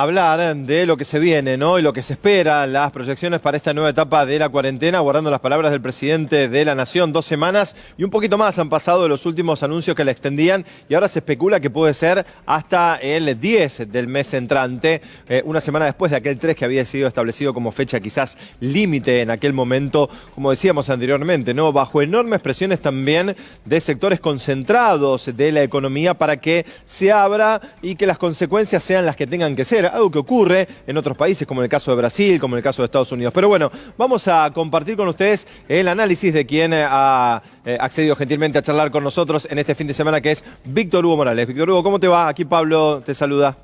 hablar de lo que se viene, ¿no? Y lo que se espera, las proyecciones para esta nueva etapa de la cuarentena, guardando las palabras del presidente de la Nación. 2 semanas y un poquito más han pasado de los últimos anuncios que la extendían y ahora se especula que puede ser hasta el 10 del mes entrante, una semana después de aquel 3 que había sido establecido como fecha quizás límite en aquel momento, como decíamos anteriormente, ¿no? Bajo enormes presiones también de sectores concentrados de la economía para que se abra y que las consecuencias sean las que tengan que ser, algo que ocurre en otros países como en el caso de Brasil, como en el caso de Estados Unidos. Pero bueno, vamos a compartir con ustedes el análisis de quien ha accedido gentilmente a charlar con nosotros en este fin de semana, que es Víctor Hugo Morales. Víctor Hugo, ¿cómo te va? Aquí Pablo te saluda.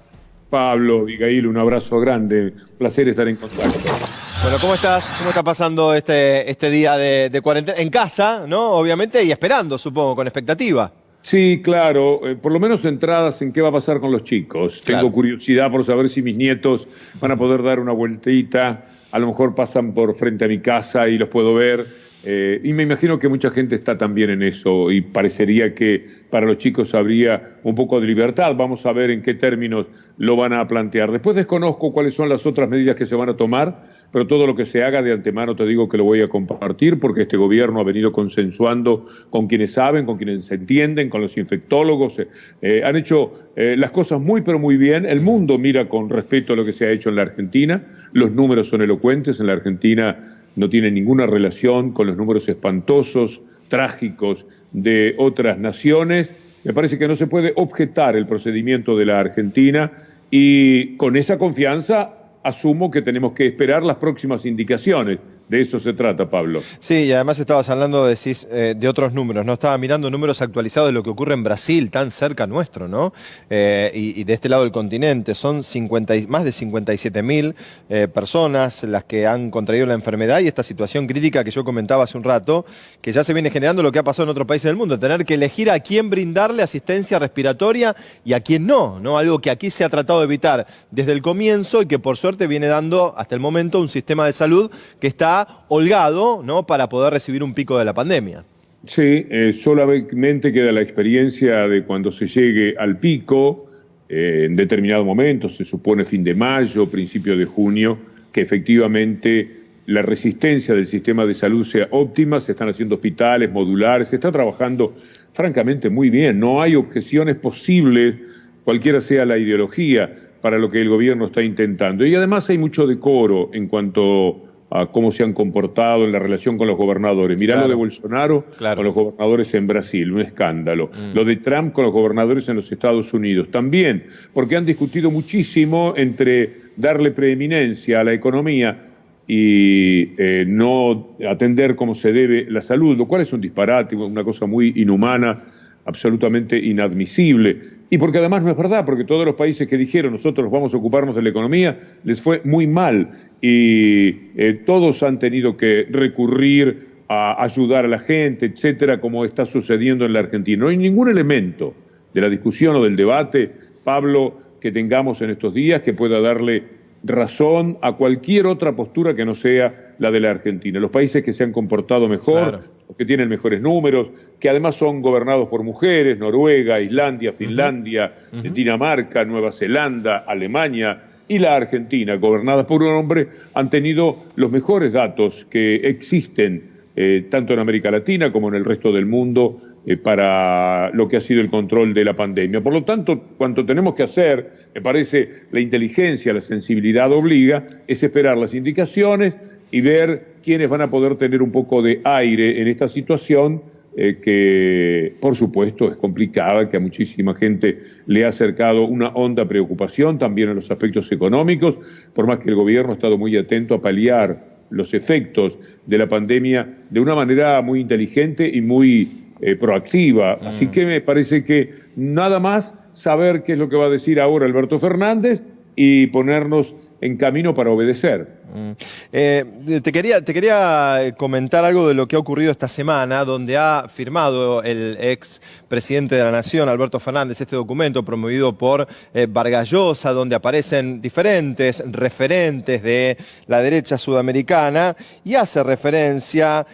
Pablo, Abigail, un abrazo grande, placer estar en contacto. Bueno, ¿cómo estás? ¿Cómo está pasando este día de cuarentena? En casa, ¿no? Obviamente, y esperando, supongo, con expectativa. Sí, claro, por lo menos centradas en qué va a pasar con los chicos. Claro. Tengo curiosidad por saber si mis nietos van a poder dar una vueltita, a lo mejor pasan por frente a mi casa y los puedo ver. Y me imagino que mucha gente está también en eso y parecería que para los chicos habría un poco de libertad. Vamos a ver en qué términos lo van a plantear. Después desconozco cuáles son las otras medidas que se van a tomar, pero todo lo que se haga de antemano te digo que lo voy a compartir porque este gobierno ha venido consensuando con quienes saben, con quienes se entienden, con los infectólogos. Han hecho las cosas muy pero muy bien. El mundo mira con respeto a lo que se ha hecho en la Argentina. Los números son elocuentes. En la Argentina no tiene ninguna relación con los números espantosos, trágicos de otras naciones. Me parece que no se puede objetar el procedimiento de la Argentina y con esa confianza asumo que tenemos que esperar las próximas indicaciones. De eso se trata, Pablo. Sí, y además estabas hablando, decís, de otros números, ¿no? Estaba mirando números actualizados de lo que ocurre en Brasil, tan cerca nuestro, ¿no? Y de este lado del continente. Son más de 57.000 personas las que han contraído la enfermedad y esta situación crítica que yo comentaba hace un rato, que ya se viene generando lo que ha pasado en otros países del mundo, tener que elegir a quién brindarle asistencia respiratoria y a quién no, ¿no? Algo que aquí se ha tratado de evitar desde el comienzo y que por suerte viene dando hasta el momento un sistema de salud que está holgado, ¿no? Para poder recibir un pico de la pandemia. Sí, solamente queda la experiencia de cuando se llegue al pico, en determinado momento, se supone fin de mayo, principio de junio, que efectivamente la resistencia del sistema de salud sea óptima, se están haciendo hospitales modulares, se está trabajando francamente muy bien, no hay objeciones posibles, cualquiera sea la ideología, para lo que el gobierno está intentando. Y además hay mucho decoro en cuanto a cómo se han comportado en la relación con los gobernadores. Mirá lo de Bolsonaro con los gobernadores en Brasil, un escándalo. Lo de Trump con los gobernadores en los Estados Unidos, también, porque han discutido muchísimo entre darle preeminencia a la economía y no atender como se debe la salud, lo cual es un disparate, una cosa muy inhumana, absolutamente inadmisible. Y porque además no es verdad, porque todos los países que dijeron nosotros vamos a ocuparnos de la economía, les fue muy mal y todos han tenido que recurrir a ayudar a la gente, etcétera, como está sucediendo en la Argentina. No hay ningún elemento de la discusión o del debate, Pablo, que tengamos en estos días que pueda darle razón a cualquier otra postura que no sea la de la Argentina. Los países que se han comportado mejor, que tienen mejores números, que además son gobernados por mujeres, Noruega, Islandia, Finlandia, Dinamarca, Nueva Zelanda, Alemania y la Argentina, gobernadas por un hombre, han tenido los mejores datos que existen tanto en América Latina como en el resto del mundo para lo que ha sido el control de la pandemia. Por lo tanto, cuanto tenemos que hacer, me parece, la inteligencia, la sensibilidad obliga, es esperar las indicaciones y ver quiénes van a poder tener un poco de aire en esta situación que, por supuesto, es complicada, que a muchísima gente le ha acercado una honda preocupación, también en los aspectos económicos, por más que el gobierno ha estado muy atento a paliar los efectos de la pandemia de una manera muy inteligente y muy proactiva. Así que me parece que nada más saber qué es lo que va a decir ahora Alberto Fernández y ponernos en camino para obedecer. Te quería comentar algo de lo que ha ocurrido esta semana, donde ha firmado el ex presidente de la Nación, Alberto Fernández, este documento promovido por Vargas Llosa, donde aparecen diferentes referentes de la derecha sudamericana y hace referencia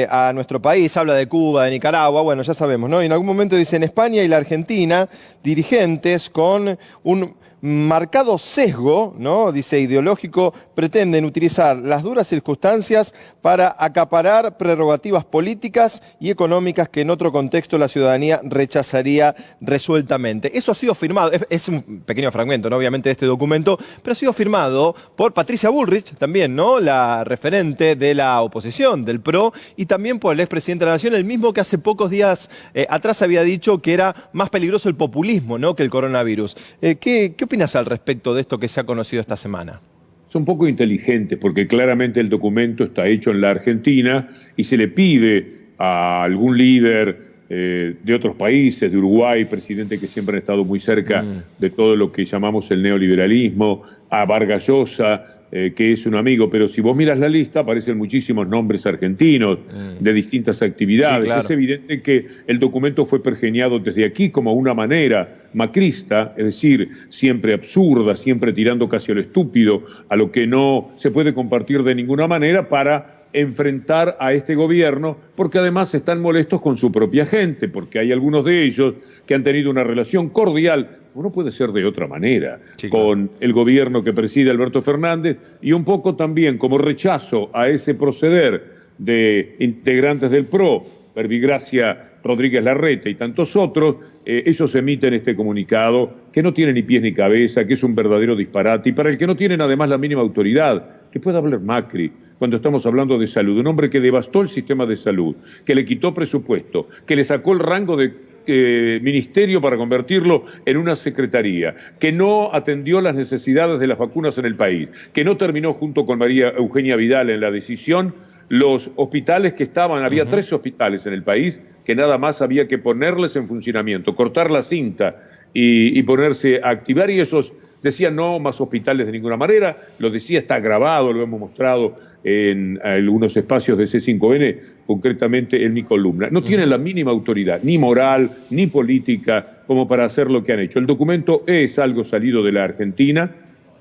a nuestro país, habla de Cuba, de Nicaragua, bueno, ya sabemos, ¿no? Y en algún momento dice en España y la Argentina, dirigentes con un marcado sesgo, ¿no? Dice ideológico, pretenden utilizar las duras circunstancias para acaparar prerrogativas políticas y económicas que en otro contexto la ciudadanía rechazaría resueltamente. Eso ha sido firmado, es un pequeño fragmento, ¿no? Obviamente, de este documento, pero ha sido firmado por Patricia Bullrich, también, ¿no? La referente de la oposición, del PRO, y también por el expresidente de la Nación, el mismo que hace pocos días atrás había dicho que era más peligroso el populismo, ¿no?, que el coronavirus. ¿Qué opinas al respecto de esto que se ha conocido esta semana? Son poco inteligentes porque claramente el documento está hecho en la Argentina y se le pide a algún líder de otros países, de Uruguay, presidente que siempre han estado muy cerca de todo lo que llamamos el neoliberalismo, a Vargas Llosa, que es un amigo, pero si vos miras la lista aparecen muchísimos nombres argentinos de distintas actividades. Sí, claro. Es evidente que el documento fue pergeñado desde aquí como una manera macrista, es decir, siempre absurda, siempre tirando casi a lo estúpido, a lo que no se puede compartir de ninguna manera, para enfrentar a este gobierno, porque además están molestos con su propia gente, porque hay algunos de ellos que han tenido una relación cordial, no puede ser de otra manera, sí, claro, con el gobierno que preside Alberto Fernández, y un poco también como rechazo a ese proceder de integrantes del PRO, Verbigracia Rodríguez Larreta y tantos otros. Ellos emiten este comunicado que no tiene ni pies ni cabeza, que es un verdadero disparate, y para el que no tienen además la mínima autoridad, que pueda hablar Macri cuando estamos hablando de salud, un hombre que devastó el sistema de salud, que le quitó presupuesto, que le sacó el rango de ministerio para convertirlo en una secretaría, que no atendió las necesidades de las vacunas en el país, que no terminó junto con María Eugenia Vidal en la decisión los hospitales que estaban, había 13 hospitales en el país que nada más había que ponerles en funcionamiento, cortar la cinta y ponerse a activar, y esos decían no más hospitales de ninguna manera, lo decía, está grabado, lo hemos mostrado en algunos espacios de C5N, concretamente en mi columna. No tienen la mínima autoridad, ni moral, ni política, como para hacer lo que han hecho. El documento es algo salido de la Argentina,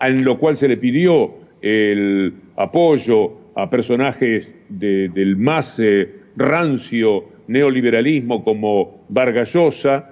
en lo cual se le pidió el apoyo a personajes del más rancio neoliberalismo como Vargas Llosa,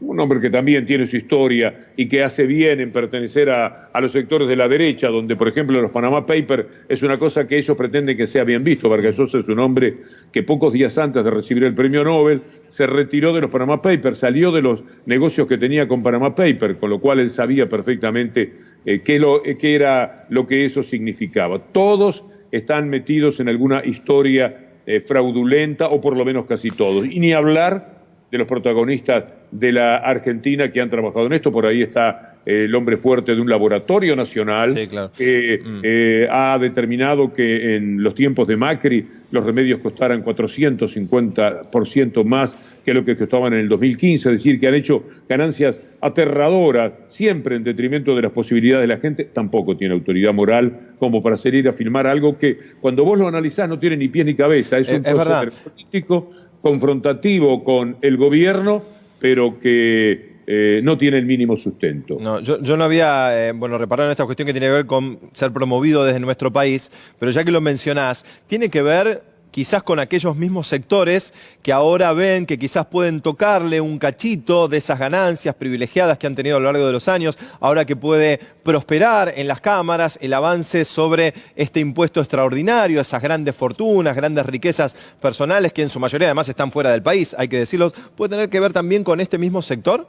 un hombre que también tiene su historia y que hace bien en pertenecer a los sectores de la derecha, donde por ejemplo los Panama Papers es una cosa que ellos pretenden que sea bien visto. Vargas Llosa es un hombre que pocos días antes de recibir el premio Nobel se retiró de los Panama Papers, salió de los negocios que tenía con Panama Papers, con lo cual él sabía perfectamente qué era lo que eso significaba. Todos están metidos en alguna historia fraudulenta, o por lo menos casi todos, y ni hablar de los protagonistas de la Argentina que han trabajado en esto. Por ahí está el hombre fuerte de un laboratorio nacional, sí, claro, que ha determinado que en los tiempos de Macri los remedios costaran 450% más que lo que costaban en el 2015, es decir, que han hecho ganancias aterradoras, siempre en detrimento de las posibilidades de la gente. Tampoco tiene autoridad moral como para salir a filmar algo que, cuando vos lo analizás, no tiene ni pies ni cabeza. Es un proceder político confrontativo con el gobierno, pero que no tiene el mínimo sustento. No, yo no había reparado en esta cuestión que tiene que ver con ser promovido desde nuestro país, pero ya que lo mencionás, tiene que ver quizás con aquellos mismos sectores que ahora ven que quizás pueden tocarle un cachito de esas ganancias privilegiadas que han tenido a lo largo de los años, ahora que puede prosperar en las cámaras el avance sobre este impuesto extraordinario, esas grandes fortunas, grandes riquezas personales que en su mayoría además están fuera del país, hay que decirlo. ¿Puede tener que ver también con este mismo sector?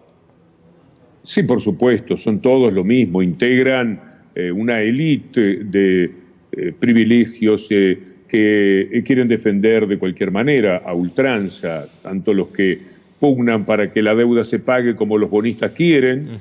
Sí, por supuesto, son todos lo mismo, integran una élite de privilegios que quieren defender de cualquier manera, a ultranza, tanto los que pugnan para que la deuda se pague como los bonistas quieren,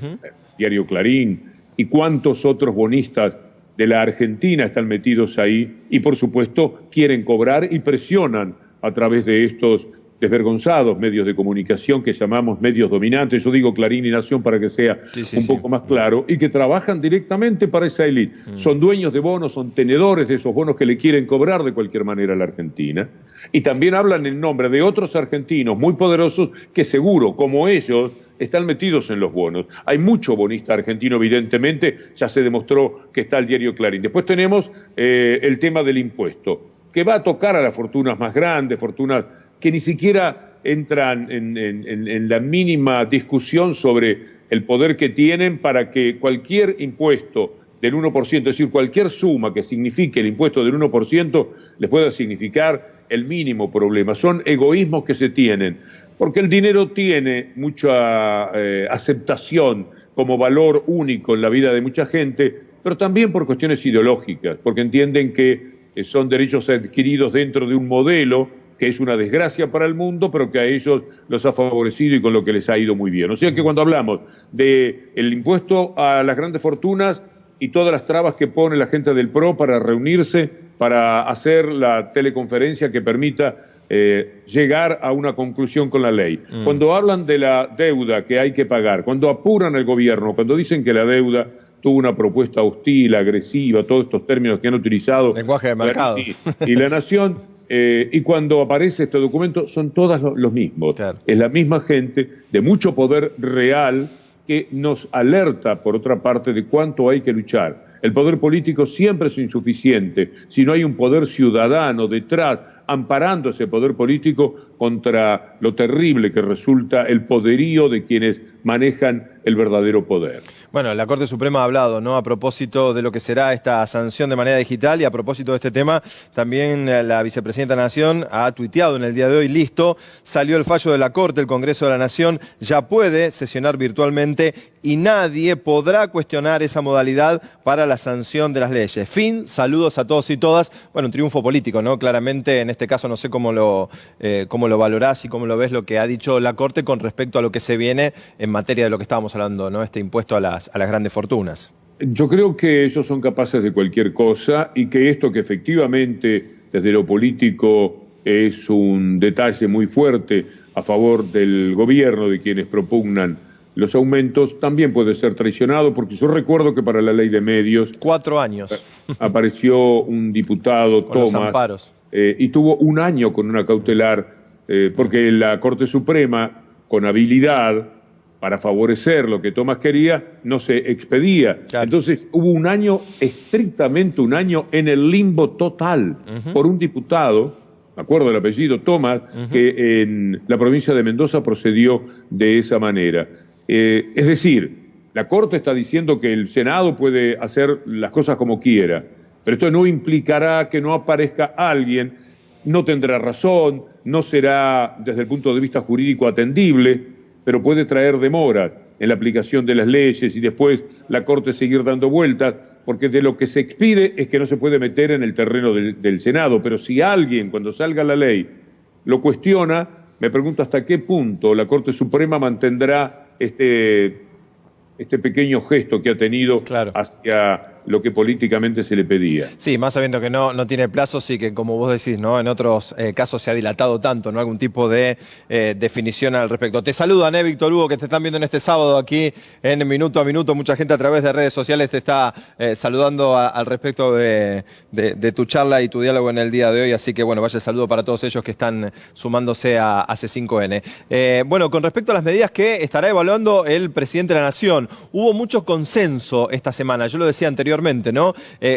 Diario Clarín, y cuántos otros bonistas de la Argentina están metidos ahí, y por supuesto quieren cobrar y presionan a través de estos desvergonzados medios de comunicación que llamamos medios dominantes, yo digo Clarín y Nación para que sea un poco más claro, y que trabajan directamente para esa élite. Son dueños de bonos, son tenedores de esos bonos que le quieren cobrar de cualquier manera a la Argentina, y también hablan en nombre de otros argentinos muy poderosos que seguro, como ellos, están metidos en los bonos. Hay mucho bonista argentino, evidentemente, ya se demostró que está el Diario Clarín. Después tenemos el tema del impuesto, que va a tocar a las fortunas más grandes, fortunas que ni siquiera entran en la mínima discusión sobre el poder que tienen para que cualquier impuesto del 1%, es decir, cualquier suma que signifique el impuesto del 1%, les pueda significar el mínimo problema. Son egoísmos que se tienen, porque el dinero tiene mucha aceptación como valor único en la vida de mucha gente, pero también por cuestiones ideológicas, porque entienden que son derechos adquiridos dentro de un modelo que es una desgracia para el mundo, pero que a ellos los ha favorecido y con lo que les ha ido muy bien. O sea que cuando hablamos del impuesto a las grandes fortunas y todas las trabas que pone la gente del PRO para reunirse, para hacer la teleconferencia que permita llegar a una conclusión con la ley. Cuando hablan de la deuda que hay que pagar, cuando apuran al gobierno, cuando dicen que la deuda tuvo una propuesta hostil, agresiva, todos estos términos que han utilizado lenguaje de mercado y la Nación, y cuando aparece este documento son todos los mismos. Claro. Es la misma gente de mucho poder real que nos alerta, por otra parte, de cuánto hay que luchar. El poder político siempre es insuficiente si no hay un poder ciudadano detrás, amparando ese poder político contra lo terrible que resulta el poderío de quienes manejan el verdadero poder. Bueno, la Corte Suprema ha hablado, ¿no?, a propósito de lo que será esta sanción de manera digital, y a propósito de este tema, también la vicepresidenta de la Nación ha tuiteado en el día de hoy: listo, salió el fallo de la Corte, el Congreso de la Nación ya puede sesionar virtualmente y nadie podrá cuestionar esa modalidad para la sanción de las leyes. Fin, saludos a todos y todas. Bueno, un triunfo político, ¿no? Claramente, en este caso no sé cómo lo valorás y cómo lo ves lo que ha dicho la Corte con respecto a lo que se viene en materia de lo que estábamos hablando, ¿no? Este impuesto a las grandes fortunas. Yo creo que ellos son capaces de cualquier cosa y que esto, que efectivamente desde lo político es un detalle muy fuerte a favor del gobierno, de quienes propugnan los aumentos, también puede ser traicionado, porque yo recuerdo que para la ley de medios 4 años apareció un diputado, con los Tomás, amparos. Y tuvo 1 año con una cautelar, porque la Corte Suprema, con habilidad para favorecer lo que Tomás quería, no se expedía. Claro. Entonces hubo 1 año, estrictamente 1 año, en el limbo total por un diputado, me acuerdo del apellido, Tomás, que en la provincia de Mendoza procedió de esa manera. Es decir, la Corte está diciendo que el Senado puede hacer las cosas como quiera, pero esto no implicará que no aparezca alguien, no tendrá razón, no será desde el punto de vista jurídico atendible, pero puede traer demoras en la aplicación de las leyes y después la Corte seguir dando vueltas, porque de lo que se expide es que no se puede meter en el terreno del Senado, pero si alguien, cuando salga la ley, lo cuestiona, me pregunto hasta qué punto la Corte Suprema mantendrá este pequeño gesto que ha tenido hacia lo que políticamente se le pedía. Sí, más sabiendo que no tiene plazos y que, como vos decís, ¿no?, en otros casos se ha dilatado tanto, ¿no?, algún tipo de definición al respecto. Te saludan, Víctor Hugo, que te están viendo en este sábado aquí en Minuto a Minuto. Mucha gente a través de redes sociales te está saludando al respecto de tu charla y tu diálogo en el día de hoy. Así que, bueno, vaya el saludo para todos ellos que están sumándose a C5N. Bueno, con respecto a las medidas que estará evaluando el presidente de la Nación, hubo mucho consenso esta semana, yo lo decía anteriormente, ¿no?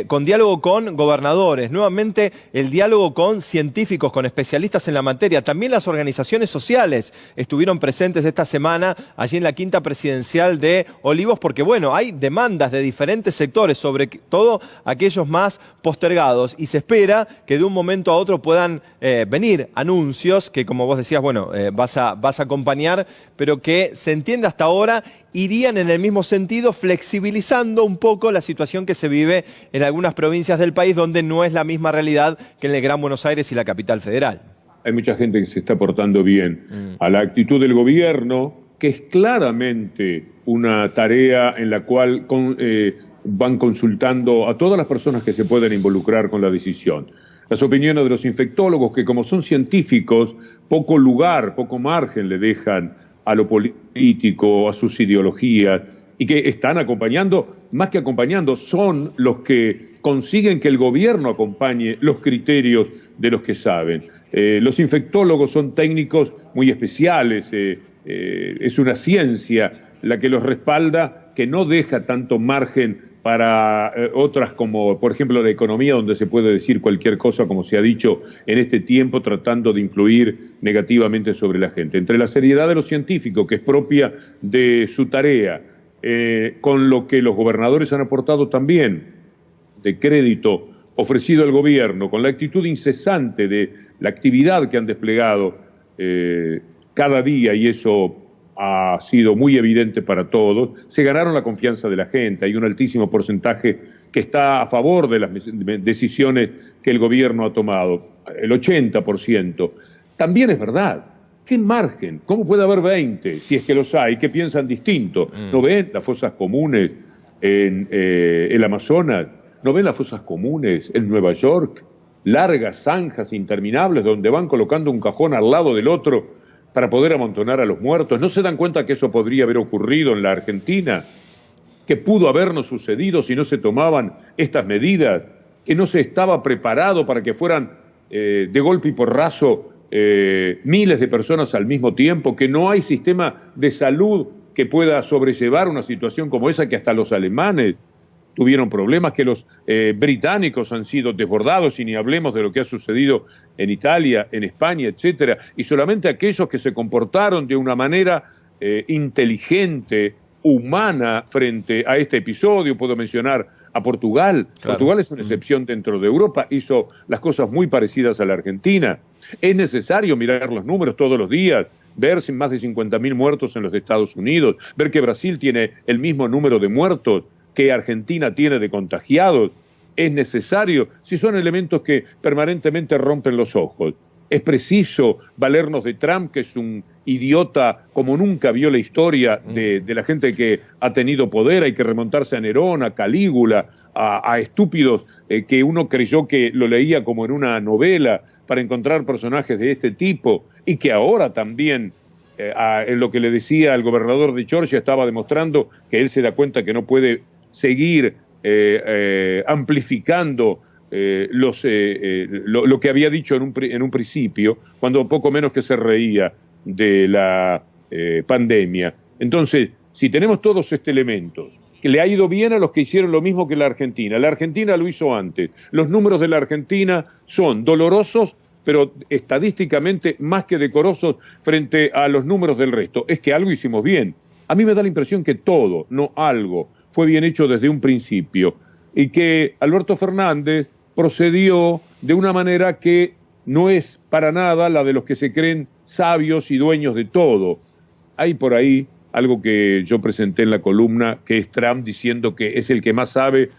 Con diálogo con gobernadores, nuevamente el diálogo con científicos, con especialistas en la materia. También las organizaciones sociales estuvieron presentes esta semana allí en la Quinta Presidencial de Olivos, porque, bueno, hay demandas de diferentes sectores, sobre todo aquellos más postergados, y se espera que de un momento a otro puedan venir anuncios que, como vos decías, bueno, vas a acompañar, pero que se entiende hasta ahora irían en el mismo sentido, flexibilizando un poco la situación que se vive en algunas provincias del país donde no es la misma realidad que en el Gran Buenos Aires y la capital federal. Hay mucha gente que se está portando bien a la actitud del gobierno, que es claramente una tarea en la cual van consultando a todas las personas que se pueden involucrar con la decisión. Las opiniones de los infectólogos, que como son científicos, poco lugar, poco margen le dejan a lo político, a sus ideologías, y que están acompañando, más que acompañando, son los que consiguen que el gobierno acompañe los criterios de los que saben. Los infectólogos son técnicos muy especiales, es una ciencia la que los respalda, que no deja tanto margen para otras como, por ejemplo, la economía, donde se puede decir cualquier cosa, como se ha dicho en este tiempo, tratando de influir negativamente sobre la gente. Entre la seriedad de los científicos, que es propia de su tarea, con lo que los gobernadores han aportado también de crédito ofrecido al gobierno, con la actitud incesante de la actividad que han desplegado cada día, y eso ha sido muy evidente para todos, se ganaron la confianza de la gente. Hay un altísimo porcentaje que está a favor de las decisiones que el gobierno ha tomado, el 80%. También es verdad. ¿Qué margen? ¿Cómo puede haber 20, si es que los hay, que piensan distinto? ¿No ven las fosas comunes en el Amazonas? ¿No ven las fosas comunes en Nueva York? Largas zanjas interminables donde van colocando un cajón al lado del otro para poder amontonar a los muertos. ¿No se dan cuenta que eso podría haber ocurrido en la Argentina? ¿Que pudo habernos sucedido si no se tomaban estas medidas? ¿Que no se estaba preparado para que fueran de golpe y porrazo miles de personas al mismo tiempo? ¿Que no hay sistema de salud que pueda sobrellevar una situación como esa, que hasta los alemanes tuvieron problemas, que los británicos han sido desbordados, y ni hablemos de lo que ha sucedido en Italia, en España, etcétera, y solamente aquellos que se comportaron de una manera inteligente, humana, frente a este episodio? Puedo mencionar a Portugal. Claro. Portugal es una excepción dentro de Europa, hizo las cosas muy parecidas a la Argentina. Es necesario mirar los números todos los días, ver sin más de 50.000 muertos en los Estados Unidos, ver que Brasil tiene el mismo número de muertos que Argentina tiene de contagiados. Es necesario, si son elementos que permanentemente rompen los ojos. Es preciso valernos de Trump, que es un idiota como nunca vio la historia de la gente que ha tenido poder. Hay que remontarse a Nerón, a Calígula, a estúpidos que uno creyó que lo leía como en una novela, para encontrar personajes de este tipo, y que ahora también, en lo que le decía al gobernador de Georgia, estaba demostrando que él se da cuenta que no puede seguir amplificando lo que había dicho en un principio, cuando poco menos que se reía de la pandemia. Entonces, si tenemos todos estos elementos, que le ha ido bien a los que hicieron lo mismo que la Argentina lo hizo antes, los números de la Argentina son dolorosos, pero estadísticamente más que decorosos frente a los números del resto. Es que algo hicimos bien. A mí me da la impresión que todo, no algo, fue bien hecho desde un principio, y que Alberto Fernández procedió de una manera que no es para nada la de los que se creen sabios y dueños de todo. Hay por ahí algo que yo presenté en la columna, que es Trump diciendo que es el que más sabe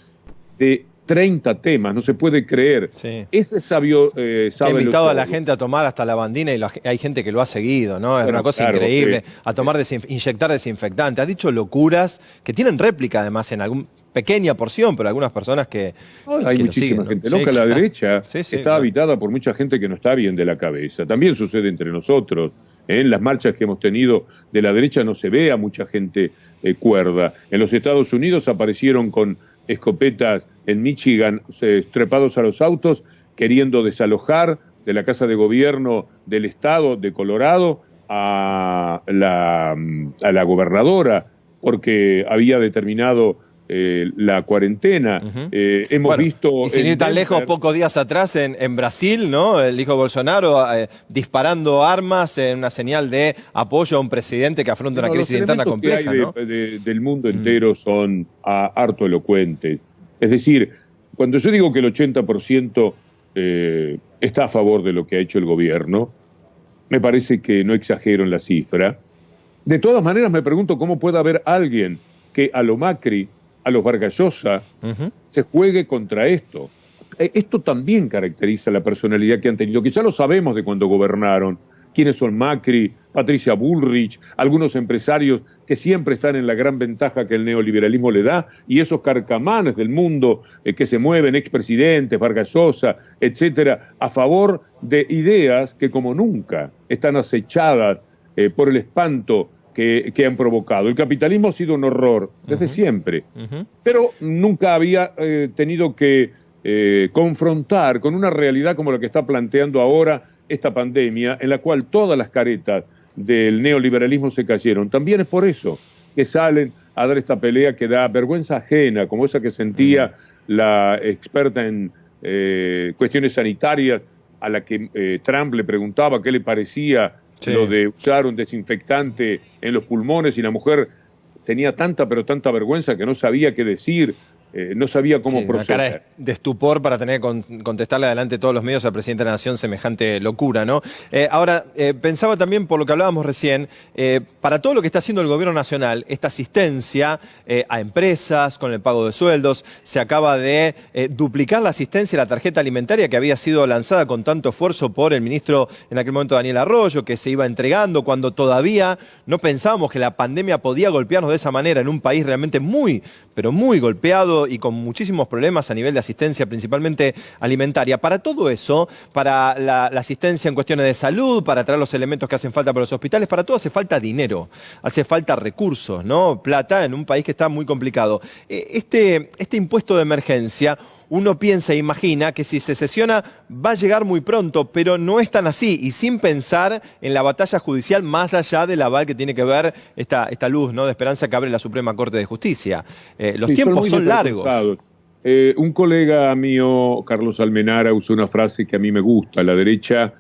de 30 temas, no se puede creer. Sí. Ese sabio sabe. Que ha invitado a la gente a tomar hasta la bandina, y hay gente que lo ha seguido, ¿no? Es una cosa increíble. A tomar inyectar desinfectante. Ha dicho locuras que tienen réplica, además, en alguna pequeña porción, pero algunas personas que hay muchísima gente loca. La derecha está habitada por mucha gente que no está bien de la cabeza. También sucede entre nosotros. En las marchas que hemos tenido de la derecha no se ve a mucha gente cuerda. En los Estados Unidos aparecieron con escopetas en Michigan, trepados a los autos, queriendo desalojar de la Casa de Gobierno del Estado de Colorado a la gobernadora, porque había determinado la cuarentena. Hemos visto... Y sin ir tan lejos, pocos días atrás en Brasil, ¿no? El hijo de Bolsonaro disparando armas en una señal de apoyo a un presidente que afronta una crisis interna compleja, ¿no? Del mundo entero son harto elocuentes. Es decir, cuando yo digo que el 80% está a favor de lo que ha hecho el gobierno, me parece que no exagero en la cifra. De todas maneras, me pregunto cómo puede haber alguien que a lo Macri, a los Vargas Llosa, se juegue contra esto. Esto también caracteriza la personalidad que han tenido, que ya lo sabemos de cuando gobernaron. Quiénes son Macri, Patricia Bullrich, algunos empresarios que siempre están en la gran ventaja que el neoliberalismo le da, y esos carcamanes del mundo que se mueven, expresidentes, Vargas Llosa, etcétera, a favor de ideas que como nunca están acechadas por el espanto que han provocado. El capitalismo ha sido un horror desde siempre, pero nunca había tenido que confrontar con una realidad como la que está planteando ahora esta pandemia, en la cual todas las caretas del neoliberalismo se cayeron. También es por eso que salen a dar esta pelea que da vergüenza ajena, como esa que sentía la experta en cuestiones sanitarias, a la que Trump le preguntaba qué le parecía lo de usar un desinfectante en los pulmones, y la mujer tenía tanta, pero tanta vergüenza que no sabía qué decir, no sabía cómo proceder. Una cara de estupor para tener que contestarle adelante de todos los medios al presidente de la Nación semejante locura, ¿no? Ahora, pensaba también, por lo que hablábamos recién, para todo lo que está haciendo el gobierno nacional, esta asistencia a empresas con el pago de sueldos, se acaba de duplicar la asistencia a la tarjeta alimentaria que había sido lanzada con tanto esfuerzo por el ministro en aquel momento Daniel Arroyo, que se iba entregando cuando todavía no pensábamos que la pandemia podía golpearnos de esa manera en un país realmente muy, pero muy golpeado y con muchísimos problemas a nivel de asistencia, principalmente alimentaria. Para todo eso, para la asistencia en cuestiones de salud, para traer los elementos que hacen falta para los hospitales, para todo hace falta dinero, hace falta recursos, ¿no? Plata en un país que está muy complicado. Este impuesto de emergencia, uno piensa e imagina que si se sesiona va a llegar muy pronto, pero no es tan así, y sin pensar en la batalla judicial más allá del aval que tiene que ver esta luz, ¿no?, de esperanza que abre la Suprema Corte de Justicia. Los tiempos son largos. Un colega mío, Carlos Almenara, usó una frase que a mí me gusta: la derecha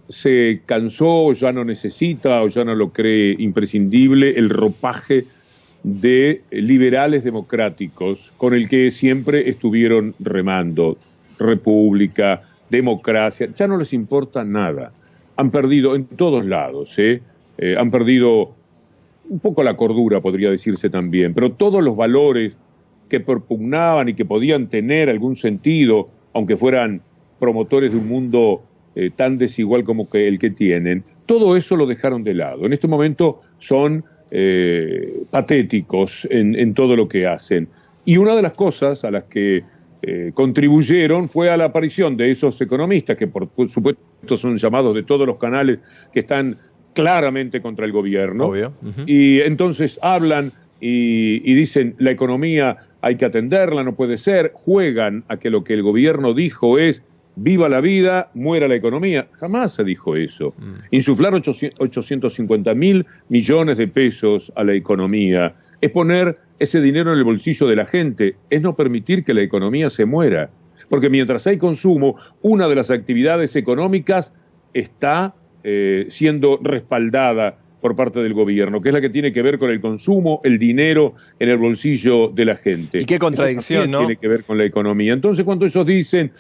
se cansó, ya no necesita o ya no lo cree imprescindible el ropaje de liberales democráticos con el que siempre estuvieron remando. República, democracia, ya no les importa nada. Han perdido en todos lados, han perdido un poco la cordura, podría decirse también, pero todos los valores que propugnaban y que podían tener algún sentido, aunque fueran promotores de un mundo tan desigual como el que tienen, todo eso lo dejaron de lado. En este momento son patéticos en todo lo que hacen. Y una de las cosas a las que contribuyeron fue a la aparición de esos economistas, que por supuesto son llamados de todos los canales, que están claramente contra el gobierno. Obvio. Y entonces hablan y dicen: la economía hay que atenderla, no puede ser. Juegan a que lo que el gobierno dijo es: viva la vida, muera la economía. Jamás se dijo eso. Insuflar 850.000 millones de pesos a la economía es poner ese dinero en el bolsillo de la gente, es no permitir que la economía se muera. Porque mientras hay consumo, una de las actividades económicas está siendo respaldada por parte del gobierno, que es la que tiene que ver con el consumo, el dinero en el bolsillo de la gente. Y qué contradicción, ¿no? Tiene que ver con la economía. Entonces, cuando ellos dicen,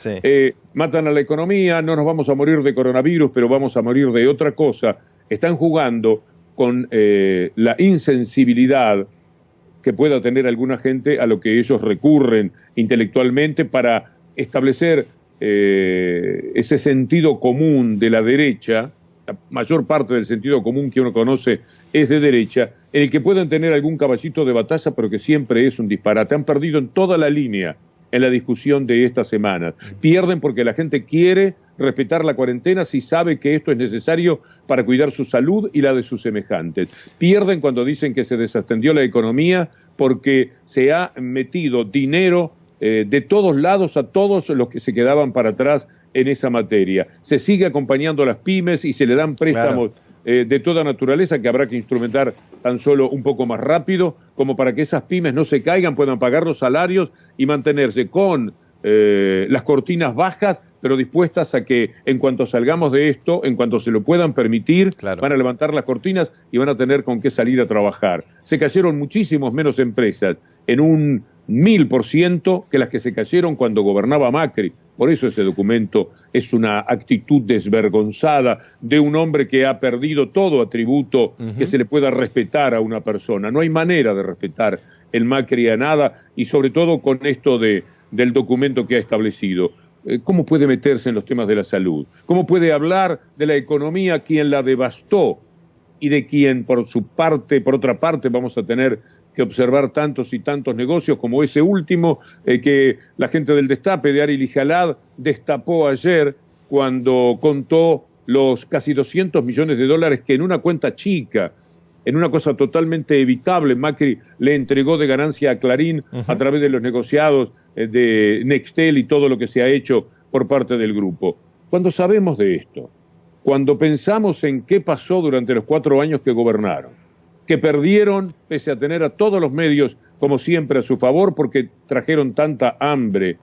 matan a la economía, no nos vamos a morir de coronavirus, pero vamos a morir de otra cosa, están jugando con la insensibilidad que pueda tener alguna gente a lo que ellos recurren intelectualmente para establecer ese sentido común de la derecha. La mayor parte del sentido común que uno conoce es de derecha, en el que pueden tener algún caballito de batalla, pero que siempre es un disparate. Han perdido en toda la línea en la discusión de estas semanas. Pierden porque la gente quiere respetar la cuarentena si sabe que esto es necesario para cuidar su salud y la de sus semejantes. Pierden cuando dicen que se desatendió la economía porque se ha metido dinero de todos lados a todos los que se quedaban para atrás en esa materia. Se sigue acompañando a las pymes y se le dan préstamos de toda naturaleza que habrá que instrumentar tan solo un poco más rápido, como para que esas pymes no se caigan, puedan pagar los salarios y mantenerse con las cortinas bajas, pero dispuestas a que en cuanto salgamos de esto, en cuanto se lo puedan permitir, van a levantar las cortinas y van a tener con qué salir a trabajar. Se cayeron muchísimos menos empresas, en un 1000% que las que se cayeron cuando gobernaba Macri. Por eso ese documento es una actitud desvergonzada de un hombre que ha perdido todo atributo que se le pueda respetar a una persona. No hay manera de respetar el Macri a nada, y sobre todo con esto del documento que ha establecido. ¿Cómo puede meterse en los temas de la salud? ¿Cómo puede hablar de la economía quien la devastó y de quien por otra parte vamos a tener que observar tantos y tantos negocios como ese último que la gente del Destape de Ari Lijalad destapó ayer cuando contó los casi 200 millones de dólares que en una cuenta chica, en una cosa totalmente evitable, Macri le entregó de ganancia a Clarín a través de los negociados de Nextel y todo lo que se ha hecho por parte del grupo. Cuando sabemos de esto, cuando pensamos en qué pasó durante los 4 años que gobernaron, que perdieron pese a tener a todos los medios, como siempre, a su favor, porque trajeron tanta hambre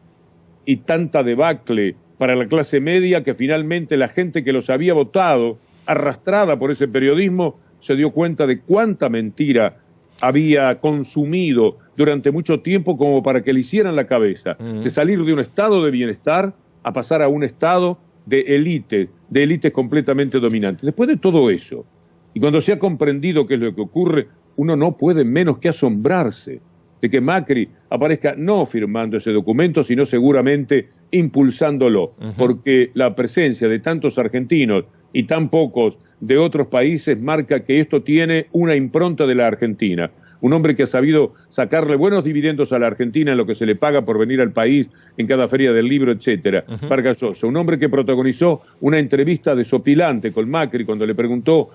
y tanta debacle para la clase media que finalmente la gente que los había votado, arrastrada por ese periodismo, se dio cuenta de cuánta mentira había consumido durante mucho tiempo como para que le hicieran la cabeza, de salir de un estado de bienestar a pasar a un estado de élites completamente dominantes. Después de todo eso, y cuando se ha comprendido qué es lo que ocurre, uno no puede menos que asombrarse de que Macri aparezca no firmando ese documento, sino seguramente impulsándolo, porque la presencia de tantos argentinos y tan pocos de otros países marca que esto tiene una impronta de la Argentina. Un hombre que ha sabido sacarle buenos dividendos a la Argentina en lo que se le paga por venir al país en cada feria del libro, etcétera. Vargas Llosa, un hombre que protagonizó una entrevista desopilante con Macri cuando le preguntó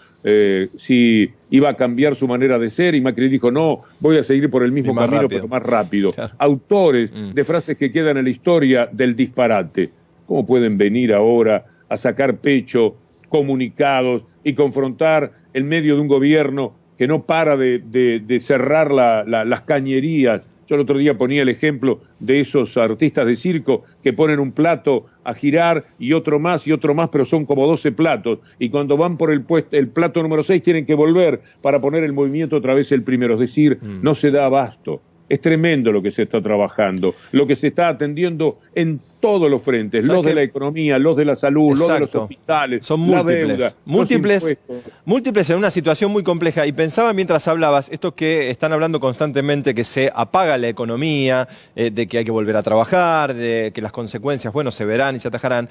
si iba a cambiar su manera de ser, y Macri dijo, no, voy a seguir por el mismo camino, pero más rápido. Claro. Autores de frases que quedan en la historia del disparate. ¿Cómo pueden venir ahora a sacar pecho, comunicados y confrontar en medio de un gobierno que no para de cerrar las cañerías? Yo el otro día ponía el ejemplo de esos artistas de circo que ponen un plato a girar y otro más, pero son como 12 platos. Y cuando van por el plato número 6 tienen que volver para poner el movimiento otra vez el primero. Es decir, no se da abasto. Es tremendo lo que se está trabajando, lo que se está atendiendo en todos los frentes, los de la economía, los de la salud, los de los hospitales, son múltiples, la deuda, múltiples en una situación muy compleja. Y pensaba mientras hablabas, esto que están hablando constantemente, que se apaga la economía, de que hay que volver a trabajar, de que las consecuencias, bueno, se verán y se atajarán,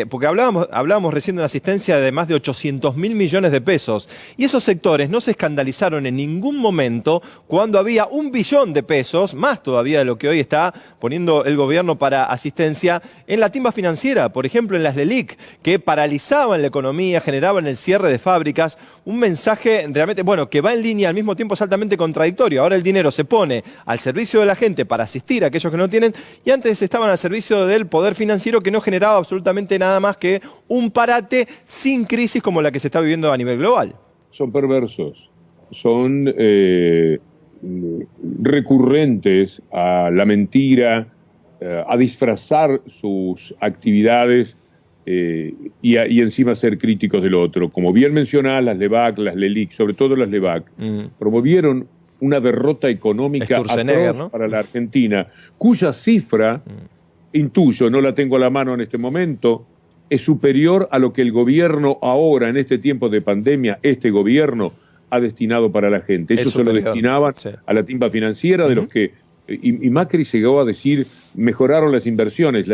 porque hablábamos recién de una asistencia de más de 800.000 millones de pesos, y esos sectores no se escandalizaron en ningún momento cuando había 1 billón de pesos, más todavía de lo que hoy está poniendo el gobierno para asistencia, en la timba financiera, por ejemplo en las LELIC, que paralizaban la economía, generaban el cierre de fábricas, un mensaje realmente, bueno, que va en línea, al mismo tiempo es altamente contradictorio. Ahora el dinero se pone al servicio de la gente para asistir a aquellos que no tienen, y antes estaban al servicio del poder financiero, que no generaba absolutamente nada más que un parate sin crisis como la que se está viviendo a nivel global. Son perversos, son recurrentes a la mentira, a disfrazar sus actividades y encima ser críticos del otro. Como bien mencionás, las LEVAC, las LELIC, sobre todo las LEVAC, promovieron una derrota económica atroz, ¿no?, para la Argentina, cuya cifra, intuyo, no la tengo a la mano en este momento, es superior a lo que el gobierno ahora, en este tiempo de pandemia, este gobierno ha destinado para la gente. Eso se lo destinaban a la timba financiera, de los que y Macri llegó a decir, mejoraron las inversiones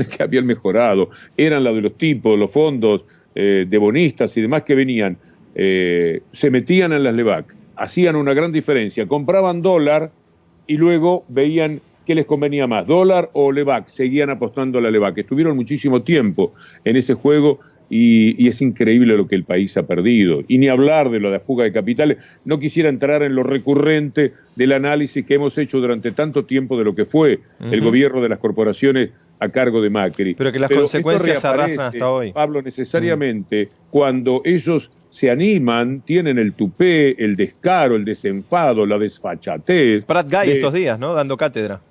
que habían mejorado, eran las de los tipos, los fondos de bonistas y demás que venían, se metían en las LEVAC, hacían una gran diferencia, compraban dólar y luego veían qué les convenía más, dólar o LEVAC, seguían apostando a la LEVAC, estuvieron muchísimo tiempo en ese juego. Y es increíble lo que el país ha perdido. Y ni hablar de lo de la fuga de capitales. No quisiera entrar en lo recurrente del análisis que hemos hecho durante tanto tiempo de lo que fue el gobierno de las corporaciones a cargo de Macri. Pero que las consecuencias se arrastran hasta hoy. Pablo, necesariamente, cuando ellos se animan, tienen el tupé, el descaro, el desenfado, la desfachatez. Prat Guy estos días, ¿no?, dando cátedra.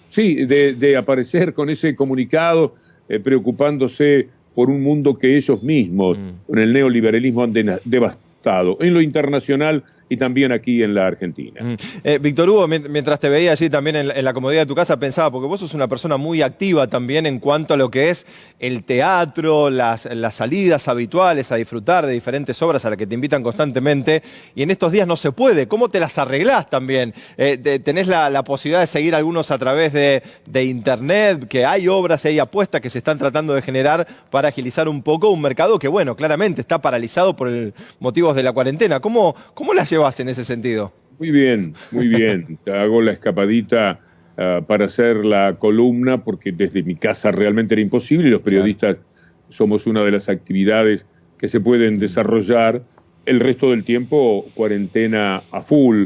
Sí, de aparecer con ese comunicado preocupándose por un mundo que ellos mismos, con el neoliberalismo, han devastado en lo internacional y también aquí en la Argentina. Víctor Hugo, mientras te veía allí también en la comodidad de tu casa, pensaba, porque vos sos una persona muy activa también en cuanto a lo que es el teatro, las salidas habituales a disfrutar de diferentes obras a las que te invitan constantemente, y en estos días no se puede. ¿Cómo te las arreglás también? ¿Tenés la posibilidad de seguir algunos a través de internet, que hay obras y hay apuestas que se están tratando de generar para agilizar un poco un mercado que, bueno, claramente está paralizado por motivos de la cuarentena? ¿Cómo las llevas en ese sentido? Muy bien, muy bien. Hago la escapadita para hacer la columna, porque desde mi casa realmente era imposible, y los periodistas somos una de las actividades que se pueden desarrollar. El resto del tiempo, cuarentena a full,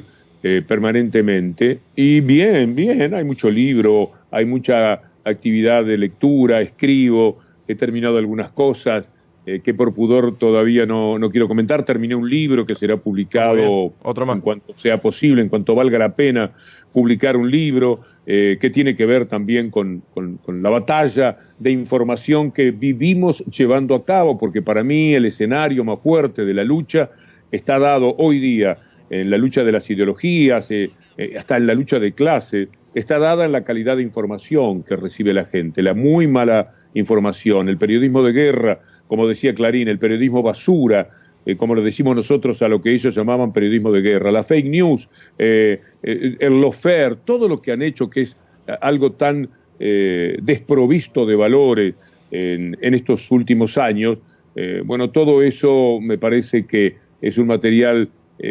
permanentemente. Y bien, hay mucho libro, hay mucha actividad de lectura, escribo, he terminado algunas cosas. que por pudor todavía no quiero comentar. Terminé un libro que será publicado otro más, en cuanto sea posible, en cuanto valga la pena publicar un libro que tiene que ver también con la batalla de información que vivimos llevando a cabo, porque para mí el escenario más fuerte de la lucha está dado hoy día en la lucha de las ideologías, hasta en la lucha de clases, está dada en la calidad de información que recibe la gente, la muy mala información, el periodismo de guerra, como decía Clarín, el periodismo basura, como lo decimos nosotros a lo que ellos llamaban periodismo de guerra, la fake news, el lawfare, todo lo que han hecho que es algo tan desprovisto de valores en estos últimos años, bueno, todo eso me parece que es un material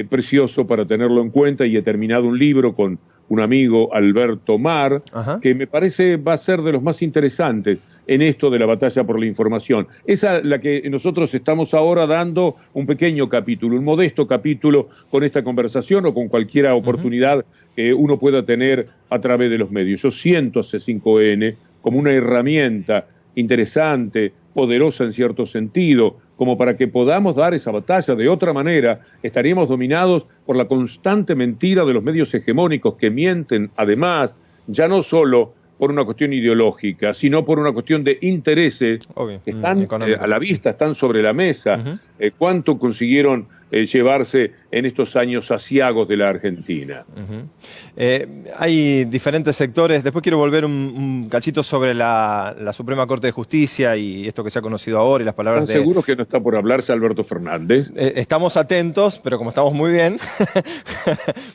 precioso para tenerlo en cuenta, y he terminado un libro con un amigo, Alberto Mar, que me parece va a ser de los más interesantes en esto de la batalla por la información. Esa es la que nosotros estamos ahora dando un pequeño capítulo, un modesto capítulo con esta conversación o con cualquier oportunidad que uno pueda tener a través de los medios. Yo siento a C5N como una herramienta interesante, poderosa en cierto sentido, como para que podamos dar esa batalla. De otra manera, estaríamos dominados por la constante mentira de los medios hegemónicos que mienten, además, ya no solo por una cuestión ideológica, sino por una cuestión de intereses que están a la vista, están sobre la mesa. ¿Cuánto consiguieron llevarse en estos años aciagos de la Argentina? Hay diferentes sectores. Después quiero volver un cachito sobre la Suprema Corte de Justicia y esto que se ha conocido ahora y las palabras ¿Están seguros que no está por hablarse Alberto Fernández? Estamos atentos, pero como estamos muy bien,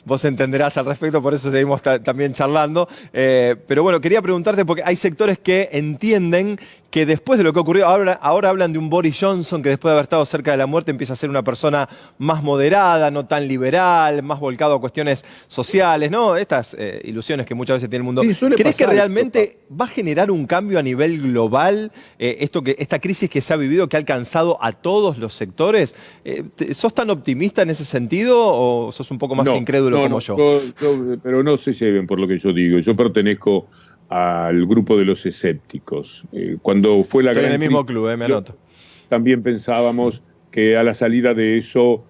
vos entenderás al respecto, por eso seguimos también charlando. Pero bueno, quería preguntarte, porque hay sectores que entienden que después de lo que ocurrió, ahora hablan de un Boris Johnson que después de haber estado cerca de la muerte empieza a ser una persona más moderada, no tan liberal, más volcado a cuestiones sociales, ¿no? Estas ilusiones que muchas veces tiene el mundo. Sí, ¿Crees que realmente va a generar un cambio a nivel global esta crisis que se ha vivido, que ha alcanzado a todos los sectores? ¿Sos tan optimista en ese sentido o sos un poco más incrédulo como yo? Pero no se lleven por lo que yo digo. Yo pertenezco al grupo de los escépticos. Cuando fue la gran crisis, en el mismo club, me anoto. También pensábamos que a la salida de eso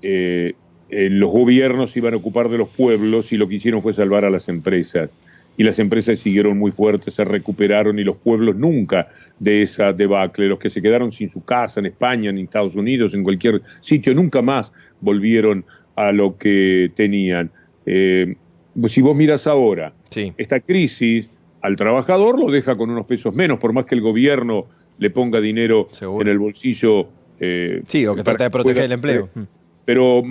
los gobiernos iban a ocupar de los pueblos, y lo que hicieron fue salvar a las empresas. Y las empresas siguieron muy fuertes, se recuperaron, y los pueblos nunca de esa debacle. Los que se quedaron sin su casa en España, en Estados Unidos, en cualquier sitio, nunca más volvieron a lo que tenían. Si vos miras ahora, esta crisis al trabajador lo deja con unos pesos menos, por más que el gobierno le ponga dinero en el bolsillo. O que trata de proteger el empleo. Pero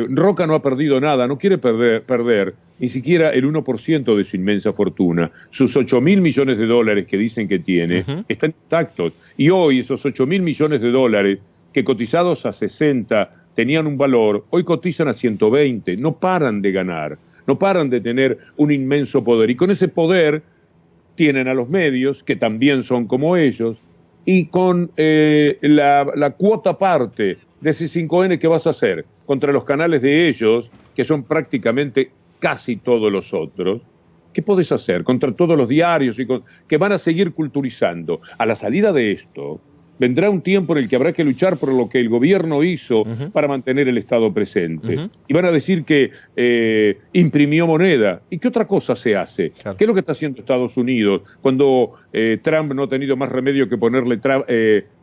Roca no ha perdido nada, no quiere perder ni siquiera el 1% de su inmensa fortuna. Sus 8.000 millones de dólares que dicen que tiene están intactos. Y hoy esos 8.000 millones de dólares que cotizados a 60 tenían un valor, hoy cotizan a 120, no paran de ganar, no paran de tener un inmenso poder. Y con ese poder tienen a los medios, que también son como ellos, y con la cuota parte de C5N, ¿qué vas a hacer? Contra los canales de ellos, que son prácticamente casi todos los otros, ¿qué podés hacer? Contra todos los diarios que van a seguir culturizando. A la salida de esto, vendrá un tiempo en el que habrá que luchar por lo que el gobierno hizo para mantener el Estado presente. Y van a decir que imprimió moneda. ¿Y qué otra cosa se hace? Claro. ¿Qué es lo que está haciendo Estados Unidos cuando Trump no ha tenido más remedio que ponerle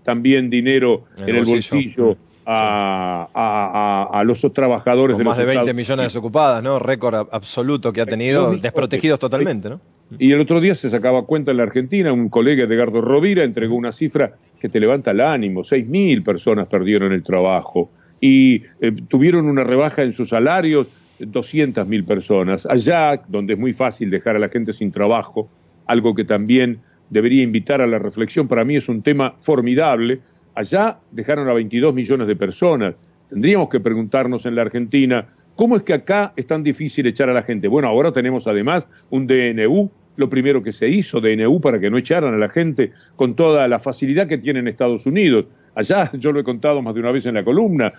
también dinero en el bolsillo a los trabajadores de los más de 20 millones desocupadas, ¿no? Récord absoluto que ha tenido, desprotegidos totalmente, ¿no? Y el otro día se sacaba cuenta en la Argentina, un colega, Edgardo Rovira, entregó una cifra que te levanta el ánimo. 6.000 personas perdieron el trabajo y tuvieron una rebaja en sus salarios 200.000 personas. Allá, donde es muy fácil dejar a la gente sin trabajo, algo que también debería invitar a la reflexión, para mí es un tema formidable. Allá dejaron a 22 millones de personas. Tendríamos que preguntarnos en la Argentina, ¿cómo es que acá es tan difícil echar a la gente? Bueno, ahora tenemos además un DNU, lo primero que se hizo, DNU, para que no echaran a la gente con toda la facilidad que tiene en Estados Unidos. Allá, yo lo he contado más de una vez en la columna,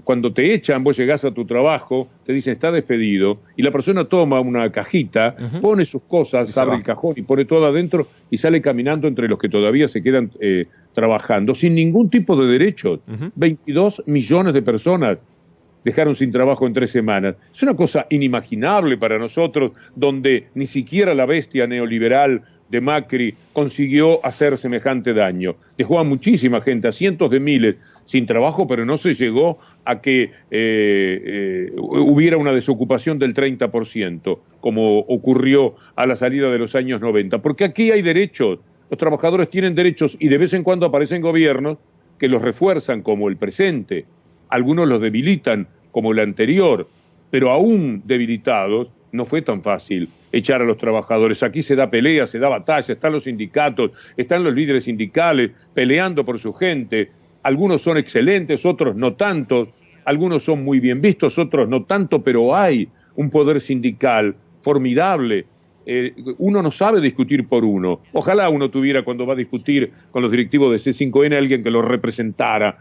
cuando te echan, vos llegás a tu trabajo, te dicen está despedido, y la persona toma una cajita, pone sus cosas, abre el cajón y pone todo adentro y sale caminando entre los que todavía se quedan trabajando sin ningún tipo de derechos. 22 millones de personas dejaron sin trabajo en 3 semanas. Es una cosa inimaginable para nosotros, donde ni siquiera la bestia neoliberal de Macri consiguió hacer semejante daño. Dejó a muchísima gente, a cientos de miles, sin trabajo, pero no se llegó a que hubiera una desocupación del 30%, como ocurrió a la salida de los años 90. Porque aquí hay derechos, los trabajadores tienen derechos, y de vez en cuando aparecen gobiernos que los refuerzan, como el presente. Algunos los debilitan, como el anterior, pero aún debilitados, no fue tan fácil echar a los trabajadores. Aquí se da pelea, se da batalla, están los sindicatos, están los líderes sindicales peleando por su gente. Algunos son excelentes, otros no tantos, algunos son muy bien vistos, otros no tanto, pero hay un poder sindical formidable. Uno no sabe discutir por uno. Ojalá uno tuviera, cuando va a discutir con los directivos de C5N, alguien que lo representara.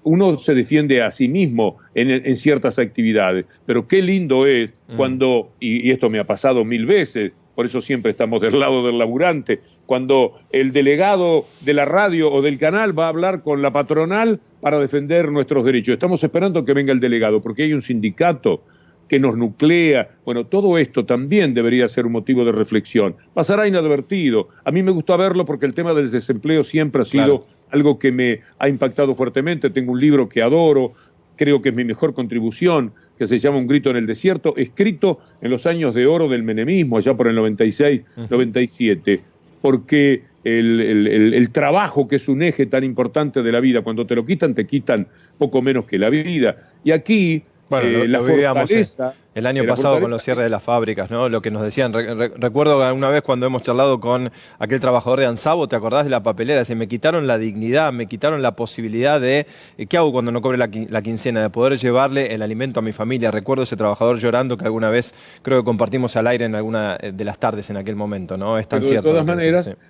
Uno se defiende a sí mismo en ciertas actividades, pero qué lindo es cuando, y esto me ha pasado 1000 veces, por eso siempre estamos del lado del laburante, cuando el delegado de la radio o del canal va a hablar con la patronal para defender nuestros derechos. Estamos esperando que venga el delegado, porque hay un sindicato que nos nuclea. Bueno, todo esto también debería ser un motivo de reflexión. Pasará inadvertido. A mí me gusta verlo porque el tema del desempleo siempre ha sido algo que me ha impactado fuertemente. Tengo un libro que adoro, creo que es mi mejor contribución, que se llama Un grito en el desierto, escrito en los años de oro del menemismo, allá por el 96, 97, porque el trabajo, que es un eje tan importante de la vida, cuando te quitan poco menos que la vida. Y aquí bueno, la lo vivíamos fortaleza... el año pasado con los cierres de las fábricas, ¿no? Lo que nos decían. Recuerdo alguna vez cuando hemos charlado con aquel trabajador de Ansabo, ¿te acordás de la papelera? Dice, me quitaron la dignidad, me quitaron la posibilidad de... ¿Qué hago cuando no cobre la quincena? De poder llevarle el alimento a mi familia. Recuerdo ese trabajador llorando que alguna vez creo que compartimos al aire en alguna de las tardes en aquel momento, ¿no? Es tan Pero cierto.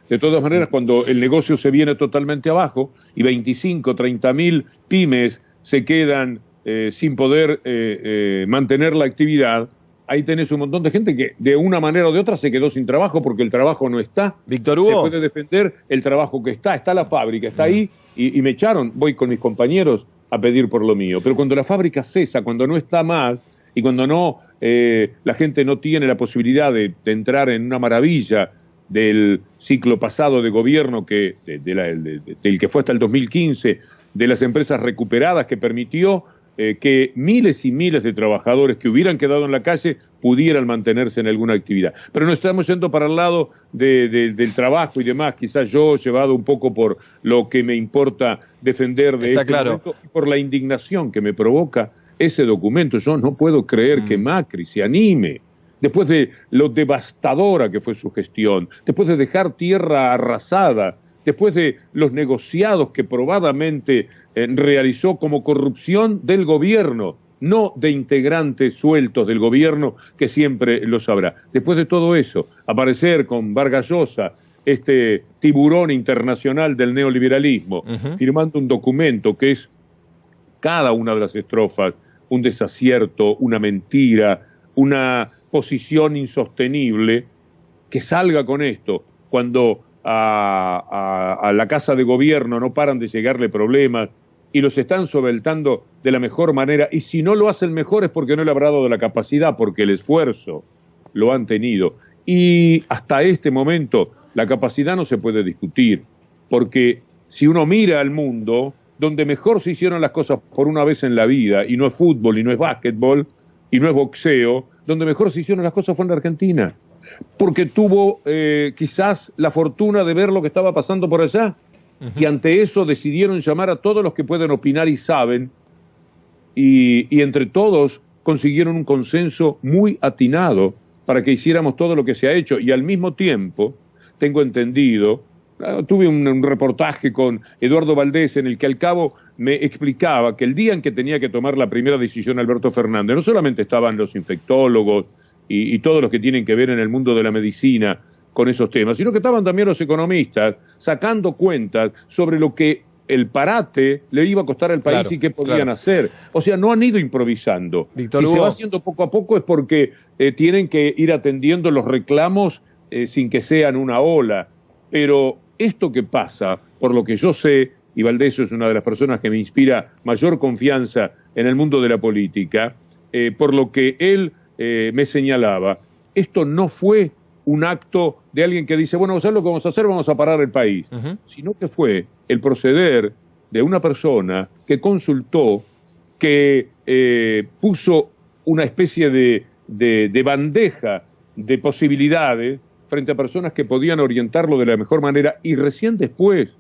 De todas maneras, cuando el negocio se viene totalmente abajo y 25, 30 mil pymes se quedan sin poder mantener la actividad, ahí tenés un montón de gente que de una manera o de otra se quedó sin trabajo porque el trabajo no está. Víctor Hugo. Se puede defender el trabajo que está la fábrica, está ahí y me echaron, voy con mis compañeros a pedir por lo mío. Pero cuando la fábrica cesa, cuando no está más y cuando no la gente no tiene la posibilidad de entrar en una maravilla del ciclo pasado de gobierno del que fue hasta el 2015, de las empresas recuperadas, que permitió que miles y miles de trabajadores que hubieran quedado en la calle pudieran mantenerse en alguna actividad. Pero no estamos yendo para el lado del trabajo y demás, quizás yo llevado un poco por lo que me importa defender de este momento, y por la indignación que me provoca ese documento. Yo no puedo creer que Macri se anime, después de lo devastadora que fue su gestión, después de dejar tierra arrasada, después de los negociados que probadamente realizó como corrupción del gobierno, no de integrantes sueltos del gobierno, que siempre lo sabrá. Después de todo eso, aparecer con Vargas Llosa, este tiburón internacional del neoliberalismo, firmando un documento que es cada una de las estrofas un desacierto, una mentira, una posición insostenible, que salga con esto cuando a la Casa de Gobierno no paran de llegarle problemas y los están solventando de la mejor manera, y si no lo hacen mejor es porque no le habrá dado la capacidad, porque el esfuerzo lo han tenido. Y hasta este momento la capacidad no se puede discutir, porque si uno mira al mundo, donde mejor se hicieron las cosas por una vez en la vida, y no es fútbol, y no es básquetbol, y no es boxeo, donde mejor se hicieron las cosas fue en la Argentina, porque tuvo quizás la fortuna de ver lo que estaba pasando por allá, y ante eso decidieron llamar a todos los que pueden opinar y saben, y entre todos consiguieron un consenso muy atinado para que hiciéramos todo lo que se ha hecho. Y al mismo tiempo, tengo entendido, tuve un reportaje con Eduardo Valdés en el que al cabo me explicaba que el día en que tenía que tomar la primera decisión Alberto Fernández, no solamente estaban los infectólogos y todos los que tienen que ver en el mundo de la medicina con esos temas, sino que estaban también los economistas sacando cuentas sobre lo que el parate le iba a costar al país y qué podían hacer. O sea, no han ido improvisando. Víctor Si Hugo, se va haciendo poco a poco es porque tienen que ir atendiendo los reclamos sin que sean una ola. Pero esto que pasa, por lo que yo sé, y Valdés es una de las personas que me inspira mayor confianza en el mundo de la política, por lo que él me señalaba, esto no fue un acto de alguien que dice, bueno, ¿sabes lo que vamos a hacer? Vamos a parar el país. Sino que fue el proceder de una persona que consultó, que puso una especie de bandeja de posibilidades frente a personas que podían orientarlo de la mejor manera y recién después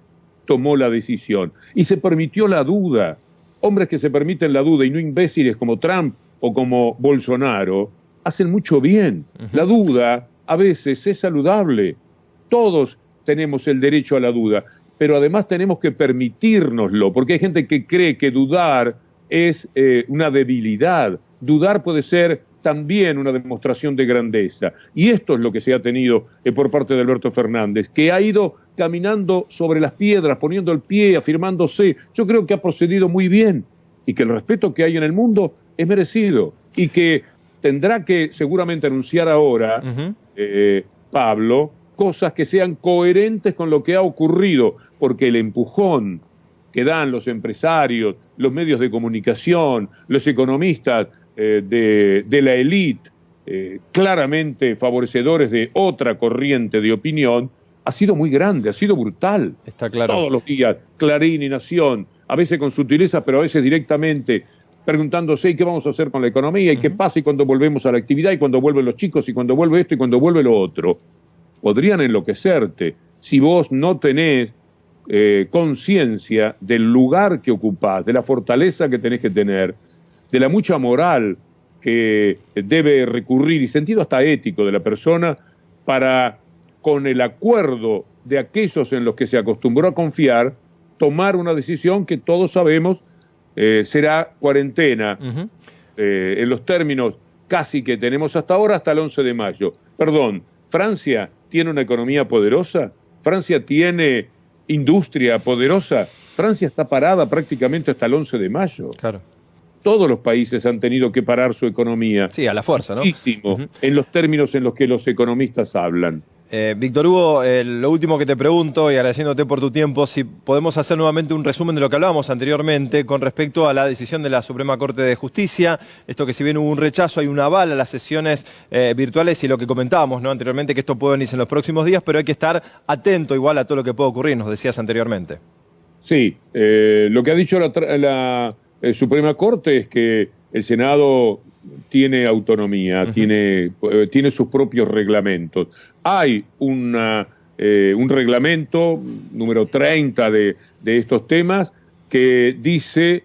tomó la decisión. Y se permitió la duda. Hombres que se permiten la duda y no imbéciles como Trump o como Bolsonaro, hacen mucho bien. La duda a veces es saludable. Todos tenemos el derecho a la duda, pero además tenemos que permitírnoslo, porque hay gente que cree que dudar es una debilidad. Dudar puede ser también una demostración de grandeza. Y esto es lo que se ha tenido por parte de Alberto Fernández, que ha ido caminando sobre las piedras, poniendo el pie, afirmándose. Yo creo que ha procedido muy bien y que el respeto que hay en el mundo es merecido y que tendrá que seguramente anunciar ahora, Pablo, cosas que sean coherentes con lo que ha ocurrido, porque el empujón que dan los empresarios, los medios de comunicación, los economistas de la élite, claramente favorecedores de otra corriente de opinión, ha sido muy grande, ha sido brutal. Está claro. Todos los días, Clarín y Nación, a veces con sutileza, pero a veces directamente, preguntándose ¿y qué vamos a hacer con la economía? ¿Y qué pasa? ¿Y cuando volvemos a la actividad? ¿Y cuando vuelven los chicos? ¿Y cuando vuelve esto? ¿Y cuando vuelve lo otro? Podrían enloquecerte si vos no tenés conciencia del lugar que ocupás, de la fortaleza que tenés que tener, de la mucha moral que debe recurrir y sentido hasta ético de la persona para, con el acuerdo de aquellos en los que se acostumbró a confiar, tomar una decisión que todos sabemos será cuarentena, en los términos casi que tenemos hasta ahora, hasta el 11 de mayo. Perdón, ¿Francia tiene una economía poderosa? ¿Francia tiene industria poderosa? Francia está parada prácticamente hasta el 11 de mayo. Claro. Todos los países han tenido que parar su economía. Sí, a la fuerza, ¿no? Muchísimo, en los términos en los que los economistas hablan. Víctor Hugo, lo último que te pregunto, y agradeciéndote por tu tiempo, si podemos hacer nuevamente un resumen de lo que hablábamos anteriormente con respecto a la decisión de la Suprema Corte de Justicia, esto que si bien hubo un rechazo, hay un aval a las sesiones virtuales y lo que comentábamos, ¿no?, anteriormente, que esto puede venirse en los próximos días, pero hay que estar atento igual a todo lo que puede ocurrir, nos decías anteriormente. Sí, lo que ha dicho la Suprema Corte es que el Senado tiene autonomía, tiene sus propios reglamentos. Hay un reglamento, número 30 de estos temas, que dice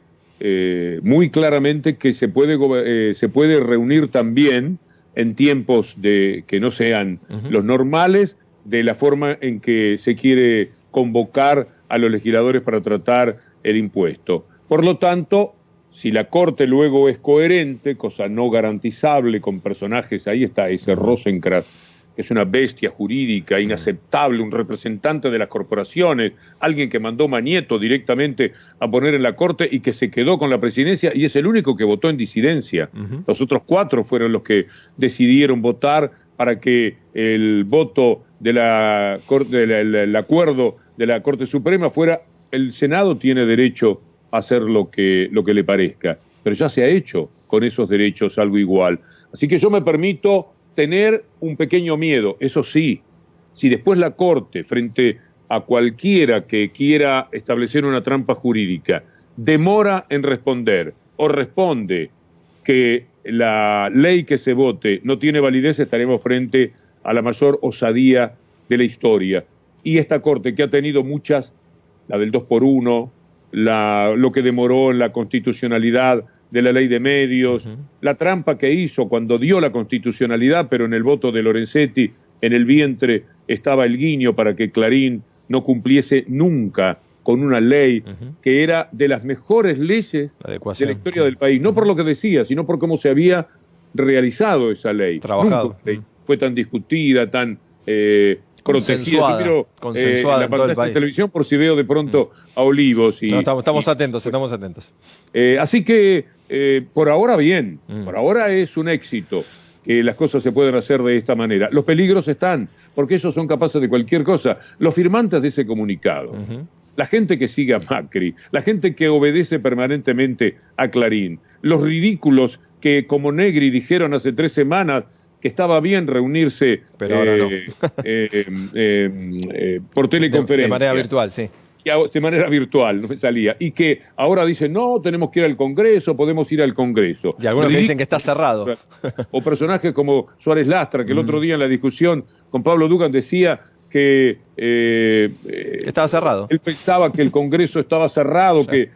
muy claramente que se puede reunir también en tiempos que no sean los normales, de la forma en que se quiere convocar a los legisladores para tratar el impuesto. Por lo tanto, si la Corte luego es coherente, cosa no garantizable con personajes, ahí está ese Rosenkrantz, que es una bestia jurídica inaceptable, un representante de las corporaciones, alguien que mandó Manieto directamente a poner en la Corte y que se quedó con la presidencia y es el único que votó en disidencia. Los otros 4 fueron los que decidieron votar para que el voto de el acuerdo de la Corte Suprema fuera: el Senado tiene derecho a hacer lo que le parezca, pero ya se ha hecho con esos derechos algo igual. Así que yo me permito tener un pequeño miedo. Eso sí, si después la Corte, frente a cualquiera que quiera establecer una trampa jurídica, demora en responder o responde que la ley que se vote no tiene validez, estaremos frente a la mayor osadía de la historia. Y esta Corte, que ha tenido muchas, la del 2x1, lo que demoró en la constitucionalidad de la ley de medios, la trampa que hizo cuando dio la constitucionalidad, pero en el voto de Lorenzetti, en el vientre estaba el guiño para que Clarín no cumpliese nunca con una ley que era de las mejores leyes de la historia del país, no por lo que decía, sino por cómo se había realizado esa ley. Trabajado. Fue tan discutida, tan consensuada, consensuada en todo el país. Televisión, por si veo de pronto a Olivos. No, estamos atentos, estamos atentos. Así que, por ahora bien, por ahora es un éxito que las cosas se pueden hacer de esta manera. Los peligros están, porque ellos son capaces de cualquier cosa. Los firmantes de ese comunicado, la gente que sigue a Macri, la gente que obedece permanentemente a Clarín, los ridículos que, como Negri, dijeron hace 3 semanas que estaba bien reunirse pero ahora no. por teleconferencia. De manera virtual, sí. De manera virtual, no me salía. Y que ahora dicen, no, tenemos que ir al Congreso, podemos ir al Congreso. Y algunos que dicen que está cerrado. O personajes como Suárez Lastra, que el otro día en la discusión con Pablo Dugan decía que estaba cerrado. Él pensaba que el Congreso estaba cerrado, que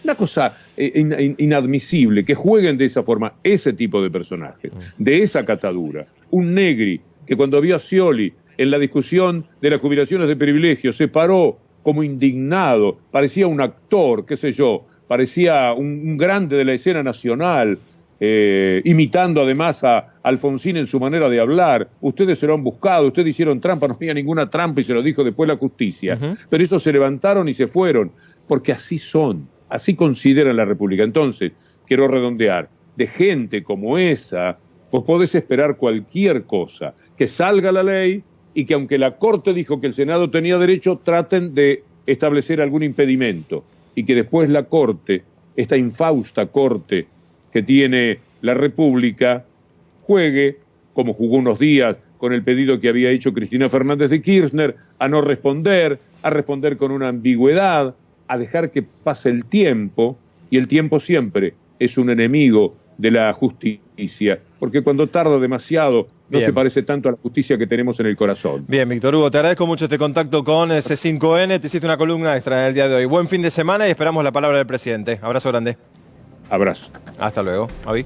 una cosa inadmisible, que jueguen de esa forma ese tipo de personajes, de esa catadura. Un Negri que cuando vio a Scioli en la discusión de las jubilaciones de privilegio se paró como indignado, parecía un actor, qué sé yo, parecía un grande de la escena nacional, imitando además a Alfonsín en su manera de hablar. Ustedes se lo han buscado, ustedes hicieron trampa, no había ninguna trampa y se lo dijo después la justicia. Pero esos se levantaron y se fueron, porque así son, así consideran la República. Entonces, quiero redondear, de gente como esa, vos podés esperar cualquier cosa, que salga la ley y que aunque la Corte dijo que el Senado tenía derecho, traten de establecer algún impedimento y que después la Corte, esta infausta Corte que tiene la República, juegue, como jugó unos días con el pedido que había hecho Cristina Fernández de Kirchner, a no responder, a responder con una ambigüedad, a dejar que pase el tiempo, y el tiempo siempre es un enemigo de la justicia, porque cuando tarda demasiado no se parece tanto a la justicia que tenemos en el corazón. Bien, Víctor Hugo, te agradezco mucho este contacto con C5N, te hiciste una columna extra en el día de hoy. Buen fin de semana y esperamos la palabra del presidente. Abrazo grande. Abrazo. Hasta luego. Avi.